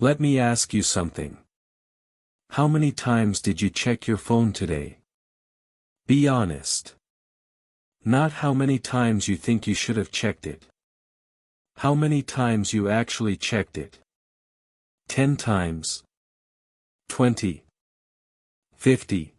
Let me ask you something. How many times did you check your phone today? Be honest. Not how many times you think you should have checked it. How many times you actually checked it? 10 times? 20? 50?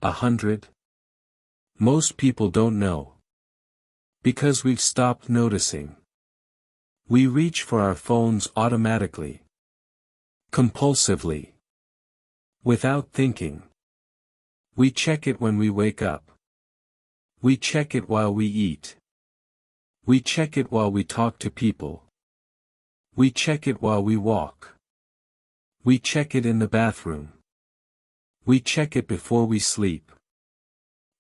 100? Most people don't know. Because we've stopped noticing. We reach for our phones automatically. Compulsively. Without thinking. We check it when we wake up. We check it while we eat. We check it while we talk to people. We check it while we walk. We check it in the bathroom. We check it before we sleep.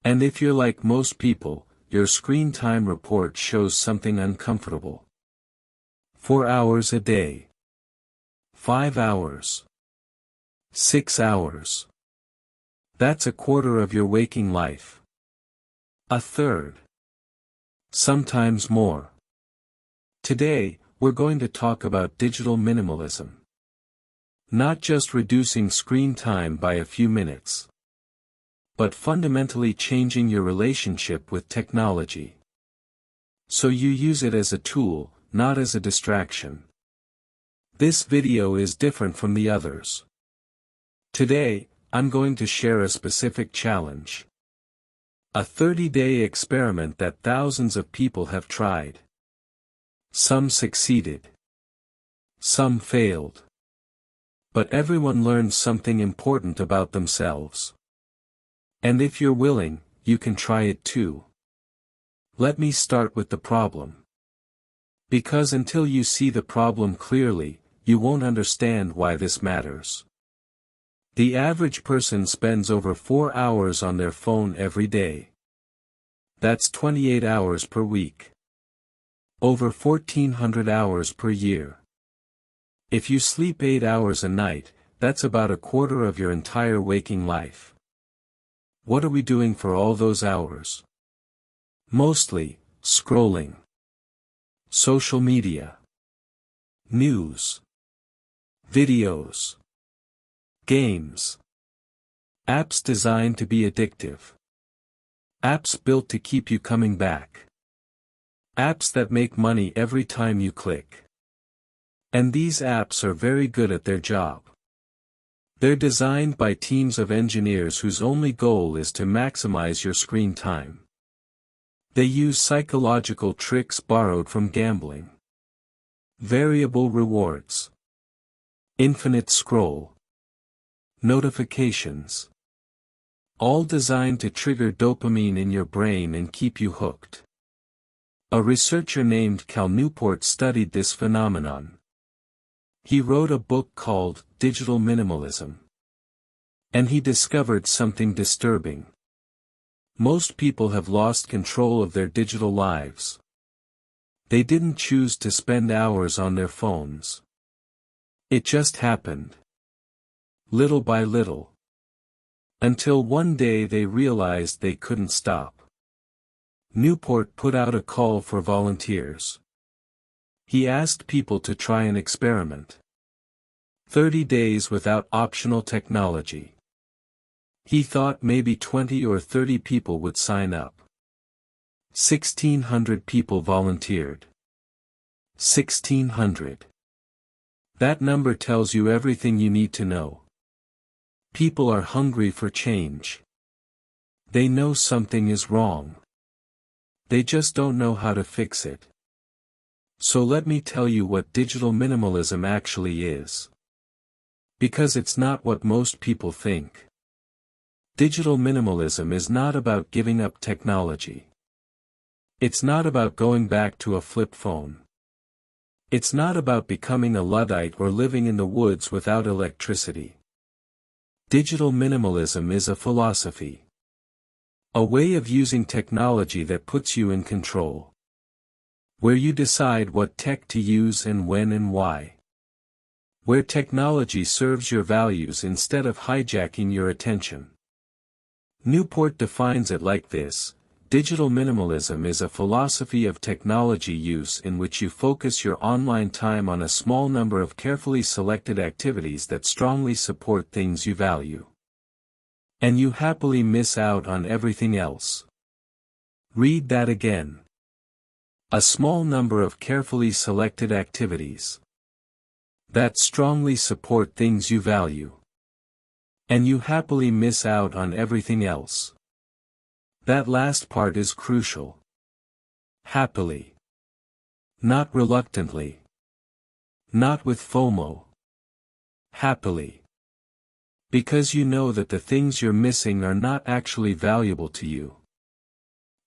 And if you're like most people, your screen time report shows something uncomfortable. 4 hours a day. 5 hours. 6 hours. That's a quarter of your waking life. A third. Sometimes more. Today, we're going to talk about digital minimalism. Not just reducing screen time by a few minutes, but fundamentally changing your relationship with technology. So you use it as a tool, not as a distraction. This video is different from the others. Today, I'm going to share a specific challenge. A 30-day experiment that thousands of people have tried. Some succeeded. Some failed. But everyone learned something important about themselves. And if you're willing, you can try it too. Let me start with the problem. Because until you see the problem clearly, you won't understand why this matters. The average person spends over 4 hours on their phone every day. That's 28 hours per week. Over 1,400 hours per year. If you sleep 8 hours a night, that's about a quarter of your entire waking life. What are we doing for all those hours? Mostly, scrolling. Social media. News. Videos. Games. Apps designed to be addictive. Apps built to keep you coming back. Apps that make money every time you click. And these apps are very good at their job. They're designed by teams of engineers whose only goal is to maximize your screen time. They use psychological tricks borrowed from gambling. Variable rewards. Infinite scroll. Notifications. All designed to trigger dopamine in your brain and keep you hooked. A researcher named Cal Newport studied this phenomenon. He wrote a book called Digital Minimalism. And he discovered something disturbing. Most people have lost control of their digital lives. They didn't choose to spend hours on their phones. It just happened. Little by little. Until one day they realized they couldn't stop. Newport put out a call for volunteers. He asked people to try an experiment. 30 days without optional technology. He thought maybe 20 or 30 people would sign up. 1,600 people volunteered. 1,600. That number tells you everything you need to know. People are hungry for change. They know something is wrong. They just don't know how to fix it. So let me tell you what digital minimalism actually is. Because it's not what most people think. Digital minimalism is not about giving up technology. It's not about going back to a flip phone. It's not about becoming a Luddite or living in the woods without electricity. Digital minimalism is a philosophy. A way of using technology that puts you in control. Where you decide what tech to use and when and why. Where technology serves your values instead of hijacking your attention. Newport defines it like this: Digital minimalism is a philosophy of technology use in which you focus your online time on a small number of carefully selected activities that strongly support things you value. And you happily miss out on everything else. Read that again. A small number of carefully selected activities that strongly support things you value. And you happily miss out on everything else. That last part is crucial. Happily. Not reluctantly. Not with FOMO. Happily. Because you know that the things you're missing are not actually valuable to you.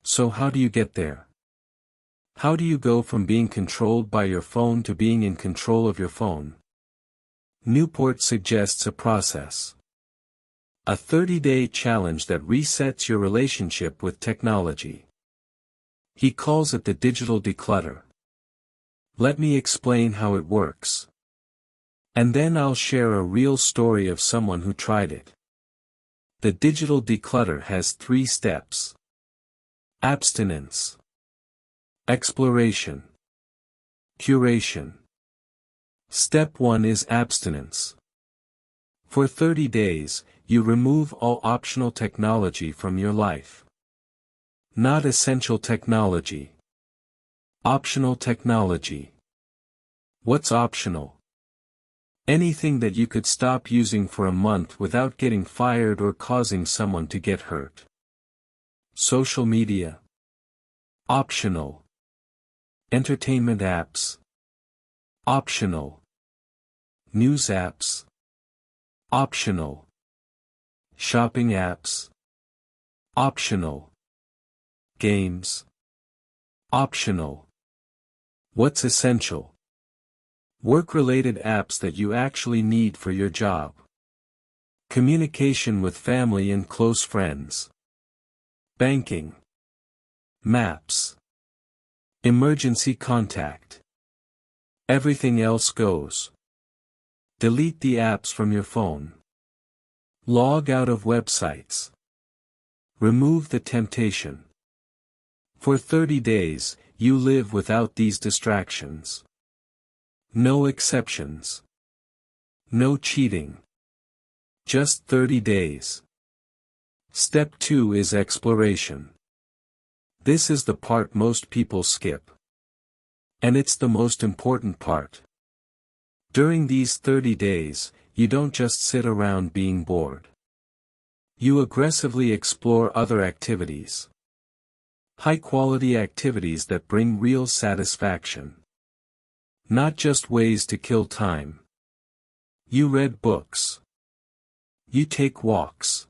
So how do you get there? How do you go from being controlled by your phone to being in control of your phone? Newport suggests a process. A 30-day challenge that resets your relationship with technology. He calls it the digital declutter. Let me explain how it works. And then I'll share a real story of someone who tried it. The digital declutter has 3 steps. Abstinence. Exploration. Curation. Step 1 is abstinence. For 30 days, you remove all optional technology from your life. Not essential technology. Optional technology. What's optional? Anything that you could stop using for a month without getting fired or causing someone to get hurt. Social media. Optional. Entertainment apps. Optional. News apps. Optional. Shopping apps. Optional. Games. Optional. What's essential? Work-related apps that you actually need for your job. Communication with family and close friends. Banking. Maps. Emergency contact. Everything else goes. Delete the apps from your phone. Log out of websites. Remove the temptation. For 30 days, you live without these distractions. No exceptions. No cheating. Just 30 days. Step 2 is exploration. This is the part most people skip. And it's the most important part. During these 30 days, you don't just sit around being bored. You aggressively explore other activities. High-quality activities that bring real satisfaction. Not just ways to kill time. You read books. You take walks.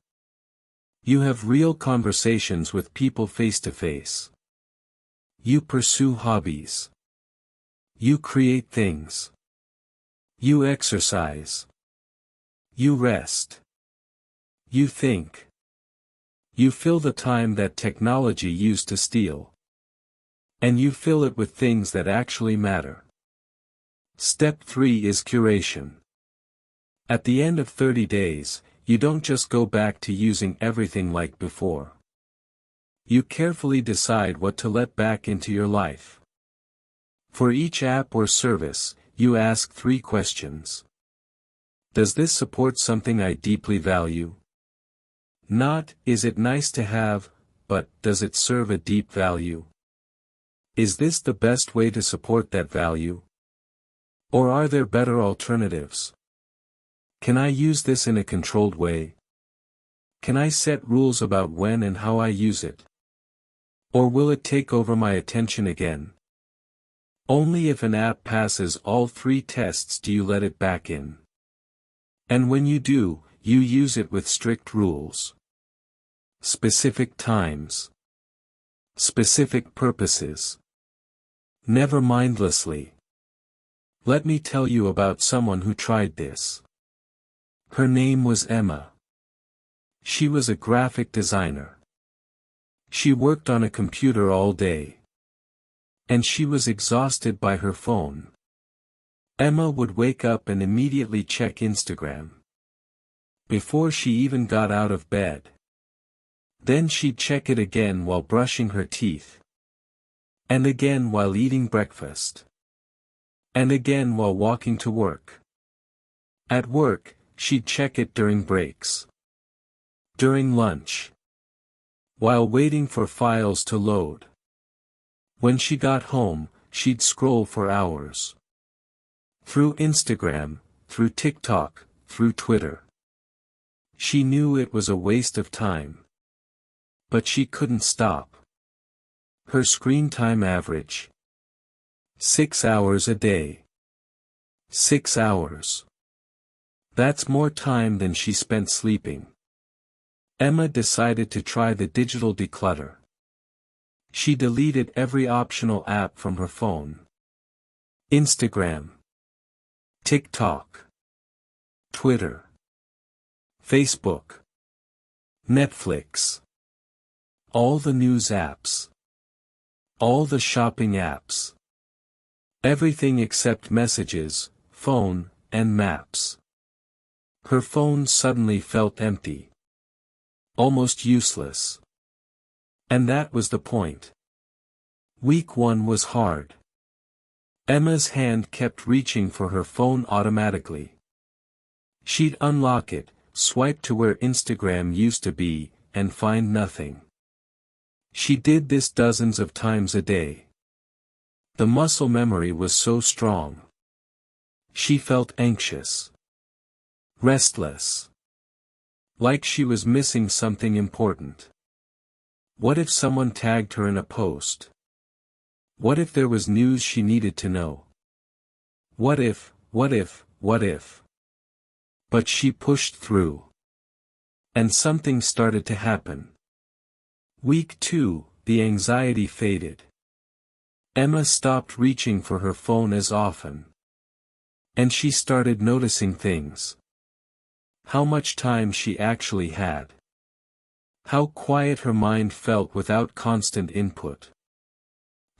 You have real conversations with people face to face. You pursue hobbies. You create things. You exercise. You rest. You think. You fill the time that technology used to steal. And you fill it with things that actually matter. Step 3 is curation. At the end of 30 days, you don't just go back to using everything like before. You carefully decide what to let back into your life. For each app or service, you ask 3 questions. Does this support something I deeply value? Not, is it nice to have, but, does it serve a deep value? Is this the best way to support that value? Or are there better alternatives? Can I use this in a controlled way? Can I set rules about when and how I use it? Or will it take over my attention again? Only if an app passes all 3 tests do you let it back in. And when you do, you use it with strict rules. Specific times. Specific purposes. Never mindlessly. Let me tell you about someone who tried this. Her name was Emma. She was a graphic designer. She worked on a computer all day. And she was exhausted by her phone. Emma would wake up and immediately check Instagram. Before she even got out of bed. Then she'd check it again while brushing her teeth. And again while eating breakfast. And again while walking to work. At work, she'd check it during breaks. During lunch. While waiting for files to load. When she got home, she'd scroll for hours. Through Instagram, through TikTok, through Twitter. She knew it was a waste of time. But she couldn't stop. Her screen time average. 6 hours a day. 6 hours. That's more time than she spent sleeping. Emma decided to try the digital declutter. She deleted every optional app from her phone. Instagram. TikTok. Twitter. Facebook. Netflix. All the news apps. All the shopping apps. Everything except messages, phone, and maps. Her phone suddenly felt empty. Almost useless. And that was the point. Week 1 was hard. Emma's hand kept reaching for her phone automatically. She'd unlock it, swipe to where Instagram used to be, and find nothing. She did this dozens of times a day. The muscle memory was so strong. She felt anxious. Restless. Like she was missing something important. What if someone tagged her in a post? What if there was news she needed to know? What if? But she pushed through. And something started to happen. Week 2, the anxiety faded. Emma stopped reaching for her phone as often. And she started noticing things. How much time she actually had. How quiet her mind felt without constant input.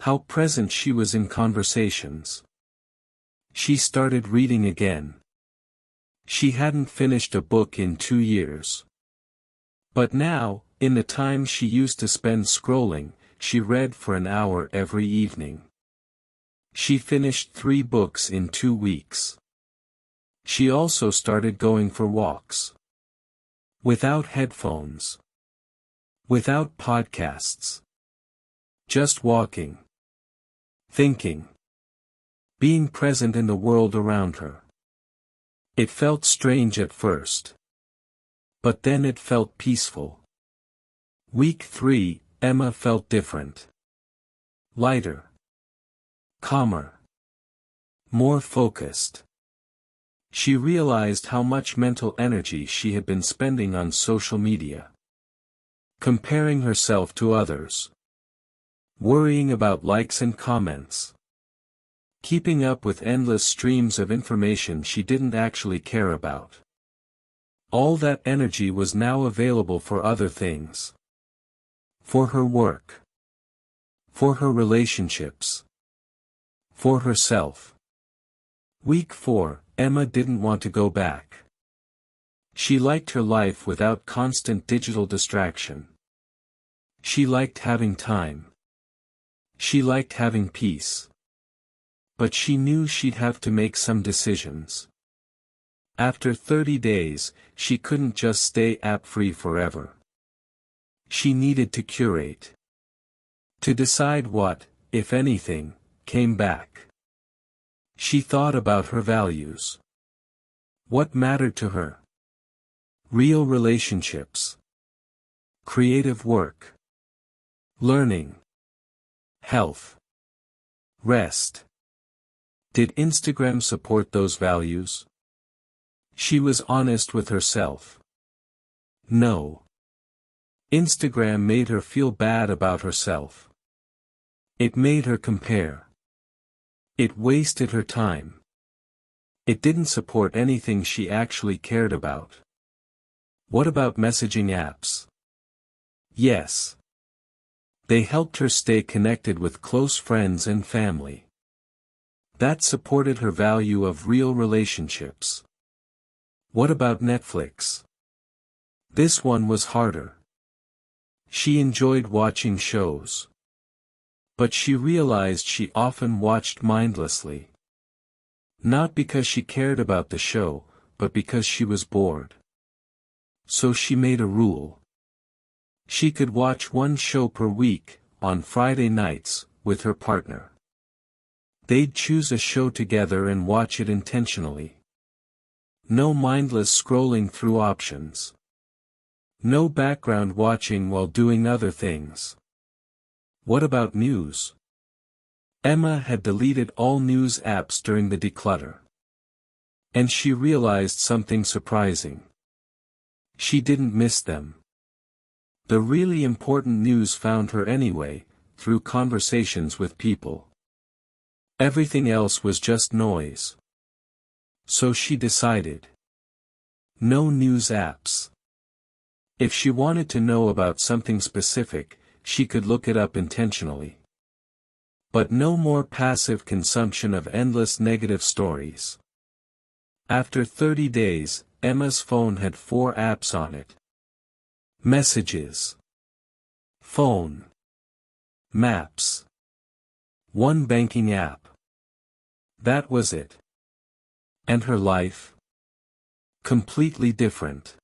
How present she was in conversations. She started reading again. She hadn't finished a book in 2 years. But now, in the time she used to spend scrolling, she read for an hour every evening. She finished 3 books in 2 weeks. She also started going for walks. Without headphones. Without podcasts. Just walking. Thinking. Being present in the world around her. It felt strange at first. But then it felt peaceful. Week 3, Emma felt different. Lighter. Calmer. More focused. She realized how much mental energy she had been spending on social media. Comparing herself to others. Worrying about likes and comments. Keeping up with endless streams of information she didn't actually care about. All that energy was now available for other things. For her work. For her relationships. For herself. Week 4, Emma didn't want to go back. She liked her life without constant digital distraction. She liked having time. She liked having peace. But she knew she'd have to make some decisions. After 30 days, she couldn't just stay app-free forever. She needed to curate. To decide what, if anything, came back. She thought about her values. What mattered to her? Real relationships. Creative work. Learning. Health. Rest. Did Instagram support those values? She was honest with herself. No. Instagram made her feel bad about herself. It made her compare. It wasted her time. It didn't support anything she actually cared about. What about messaging apps? Yes. They helped her stay connected with close friends and family. That supported her value of real relationships. What about Netflix? This one was harder. She enjoyed watching shows. But she realized she often watched mindlessly. Not because she cared about the show, but because she was bored. So she made a rule. She could watch one show per week, on Friday nights, with her partner. They'd choose a show together and watch it intentionally. No mindless scrolling through options. No background watching while doing other things. What about news? Emma had deleted all news apps during the declutter. And she realized something surprising. She didn't miss them. The really important news found her anyway, through conversations with people. Everything else was just noise. So she decided. No news apps. If she wanted to know about something specific, she could look it up intentionally. But no more passive consumption of endless negative stories. After 30 days, Emma's phone had 4 apps on it. Messages. Phone. Maps. One banking app. That was it. And her life? Completely different.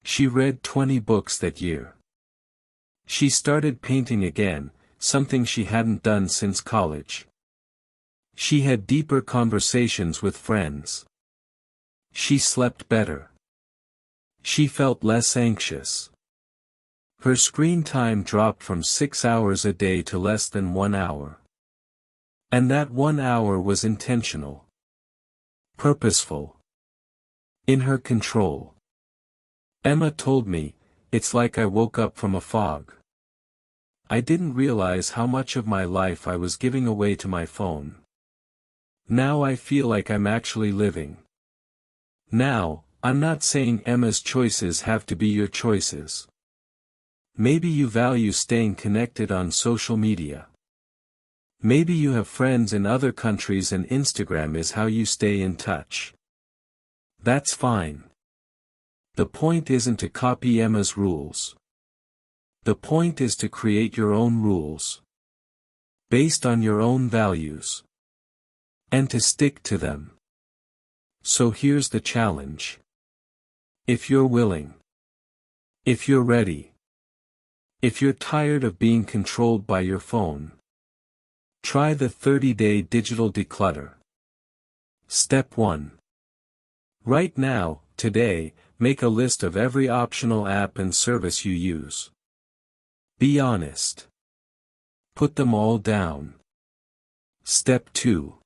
She read 20 books that year. She started painting again, something she hadn't done since college. She had deeper conversations with friends. She slept better. She felt less anxious. Her screen time dropped from 6 hours a day to less than 1 hour. And that 1 hour was intentional. Purposeful. In her control. Emma told me, "It's like I woke up from a fog. I didn't realize how much of my life I was giving away to my phone. Now I feel like I'm actually living." Now, I'm not saying Emma's choices have to be your choices. Maybe you value staying connected on social media. Maybe you have friends in other countries and Instagram is how you stay in touch. That's fine. The point isn't to copy Emma's rules. The point is to create your own rules. Based on your own values. And to stick to them. So here's the challenge. If you're willing. If you're ready. If you're tired of being controlled by your phone. Try the 30-day digital declutter. Step 1. Right now, today, make a list of every optional app and service you use. Be honest. Put them all down. Step 2.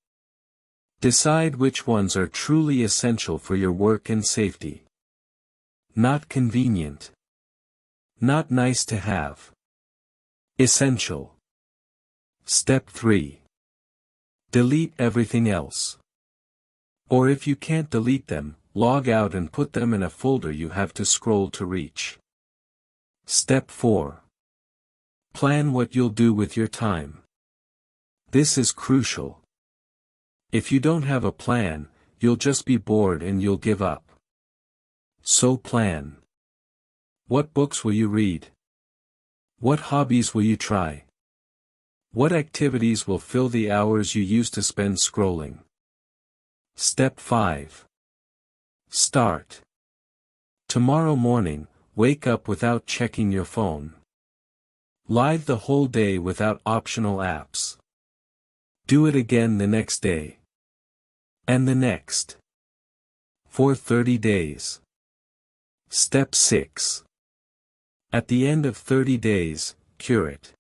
Decide which ones are truly essential for your work and safety. Not convenient. Not nice to have. Essential. Step 3. Delete everything else. Or if you can't delete them, log out and put them in a folder you have to scroll to reach. Step 4. Plan what you'll do with your time. This is crucial. If you don't have a plan, you'll just be bored and you'll give up. So plan. What books will you read? What hobbies will you try? What activities will fill the hours you used to spend scrolling? Step 5. Start. Tomorrow morning, wake up without checking your phone. Live the whole day without optional apps. Do it again the next day. And the next. For 30 days. Step 6. At the end of 30 days, cure it.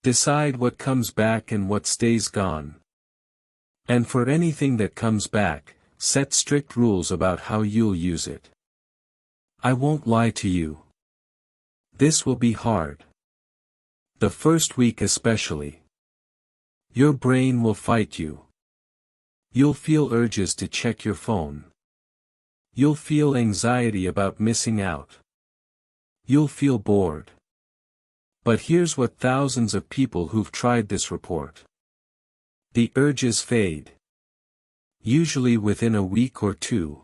Decide what comes back and what stays gone. And for anything that comes back, set strict rules about how you'll use it. I won't lie to you. This will be hard. The first week especially. Your brain will fight you. You'll feel urges to check your phone. You'll feel anxiety about missing out. You'll feel bored. But here's what thousands of people who've tried this report. The urges fade. Usually within a week or 2.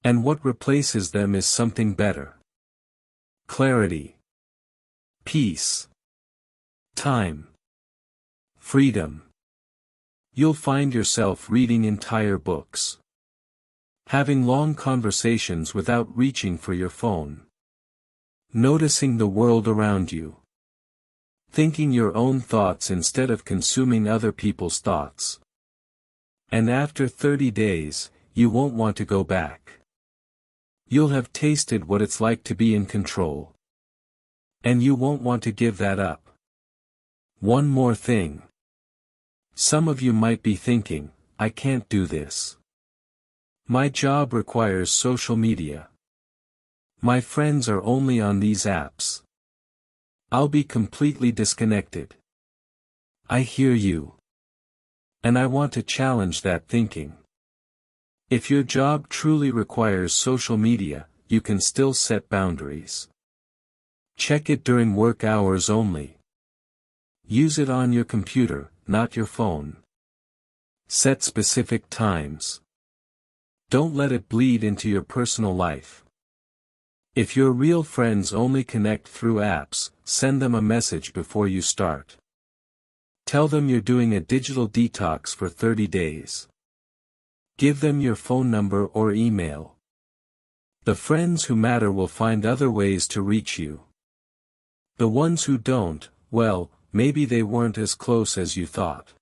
And what replaces them is something better. Clarity. peace, time, freedom. You'll find yourself reading entire books, having long conversations without reaching for your phone, noticing the world around you, thinking your own thoughts instead of consuming other people's thoughts. And after 30 days, you won't want to go back. You'll have tasted what it's like to be in control. And you won't want to give that up. One more thing. Some of you might be thinking, I can't do this. My job requires social media. My friends are only on these apps. I'll be completely disconnected. I hear you. And I want to challenge that thinking. If your job truly requires social media, you can still set boundaries. Check it during work hours only. Use it on your computer, not your phone. Set specific times. Don't let it bleed into your personal life. If your real friends only connect through apps, send them a message before you start. Tell them you're doing a digital detox for 30 days. Give them your phone number or email. The friends who matter will find other ways to reach you. The ones who don't, well, maybe they weren't as close as you thought.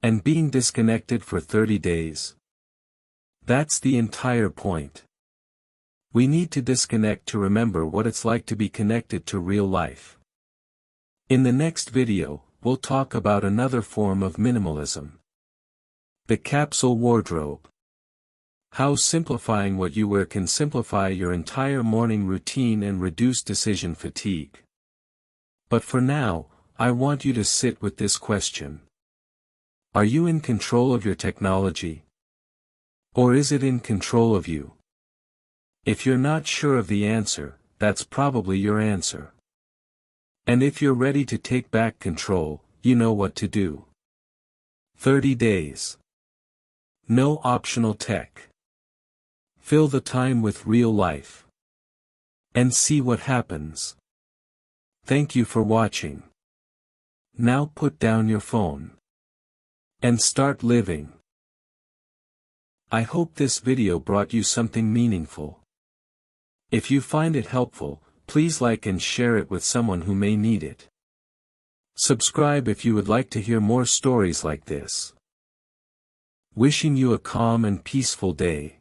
And being disconnected for 30 days. That's the entire point. We need to disconnect to remember what it's like to be connected to real life. In the next video, we'll talk about another form of minimalism. The capsule wardrobe. How simplifying what you wear can simplify your entire morning routine and reduce decision fatigue. But for now, I want you to sit with this question. Are you in control of your technology? Or is it in control of you? If you're not sure of the answer, that's probably your answer. And if you're ready to take back control, you know what to do. 30 days. No optional tech. Fill the time with real life. And see what happens. Thank you for watching. Now put down your phone. And start living. I hope this video brought you something meaningful. If you find it helpful, please like and share it with someone who may need it. Subscribe if you would like to hear more stories like this. Wishing you a calm and peaceful day.